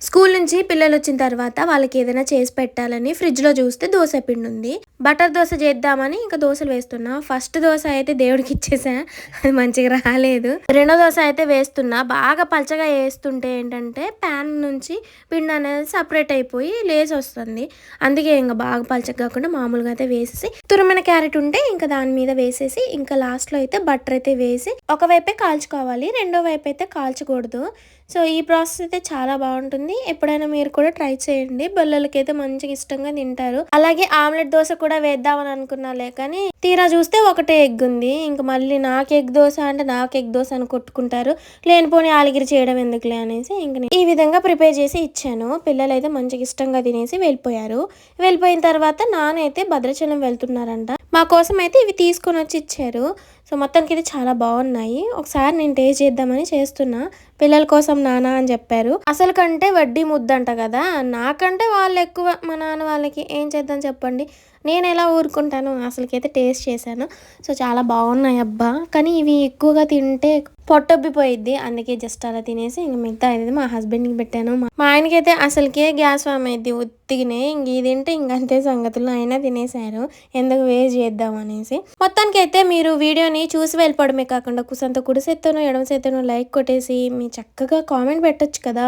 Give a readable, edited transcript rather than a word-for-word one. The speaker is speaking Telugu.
స్కూల్ నుంచి పిల్లలొచ్చిన తర్వాత వాళ్ళకేదైనా చేసి పెట్టాలని ఫ్రిడ్జ్‌లో చూస్తే దోస పిండుంది. బటర్ దోస చేద్దామని ఇంక దోసలు వేస్తున్నా. ఫస్ట్ దోస అయితే దేవుడికిచ్చేసా. అది మంచిగా రాలేదు. రెండో దోస అయితే వేస్తున్నా. బాగా పలచగా ఏస్తుంటే ఏంటంటే ప్యాన్ నుంచి పిండనేది సెపరేట్ అయిపోయి లేసొస్తుంది. అందుకే ఇంక బాగా పలచగా కాకుండా మామూలుగా అయితే వేసేసి తురిమిన క్యారెట్ ఉంటే ఇంక దాని మీద వేసేసి ఇంకా లాస్ట్‌లో అయితే బటర్ అయితే వేసి ఒకవైపే కాల్చుకోవాలి. రెండో వైపయితే కాల్చకూడదు. సో, ఈ ప్రాసెస్ అయితే చాలా బావుంటుంది. ఎప్పుడైనా మీరు కూడా ట్రై చేయండి. పిల్లలకైతే మంచిగా ఇష్టంగా తింటారు. అలాగే ఆమ్లెట్ దోస కూడా వేద్దామని అనుకున్నాలే కానీ, తీరా చూస్తే ఒకటే ఎగ్ ఉంది. ఇంక మళ్ళీ నాకు ఎగ్ దోస అంటే నాకు ఎగ్ దోస అని కొట్టుకుంటారు. లేనిపోని ఆలిగిరి చేయడం ఎందుకులే అనేసి ఇంక నేను ఈ విధంగా ప్రిపేర్ చేసి ఇచ్చాను. పిల్లలైతే మంచిగా ఇష్టంగా తినేసి వెళ్ళిపోయారు. వెళ్ళిపోయిన తర్వాత నాన్నయితే భద్రాచలం వెళ్తున్నారంట. మా కోసం అయితే ఇవి తీసుకొనొచ్చి ఇచ్చారు. సో, మొత్తానికైతే చాలా బావున్నాయి. ఒకసారి నేను టేస్ట్ చేద్దామని చేస్తున్నా. పిల్లల కోసం నాన్న అని చెప్పారు. అసలు కంటే వడ్డీ ముద్దంట కదా! నాకంటే వాళ్ళెక్కువ మా నాన్న వాళ్ళకి. ఏం చేద్దాం చెప్పండి. నేనెలా ఊరుకుంటాను. అసలకైతే టేస్ట్ చేశాను. సో, చాలా బావున్నాయి అబ్బా! కానీ ఇవి ఎక్కువగా తింటే పొట్టొబ్బిపోయిద్ది. అందుకే జస్ట్ అలా తినేసి ఇంక మిగతా అనేది మా హస్బెండ్‌కి పెట్టాను. మా ఆయనకైతే అసలకే గ్యాస్ ఫార్మ్ అయిద్ది ఉత్తిగనే. ఇంక ఇది తింటే ఇంకంతే సంగతులు. అయినా తినేసారు. ఎందుకు వేస్ట్ చేద్దాం అనేసి. మొత్తానికైతే మీరు వీడియోని చూసి వెళ్ళిపోవడమే కాకుండా కుసంత కుడి చేత్తోనో, ఎడమ చేత్తోనో లైక్ కొట్టేసి మీ చక్కగా కామెంట్ పెట్టొచ్చు కదా!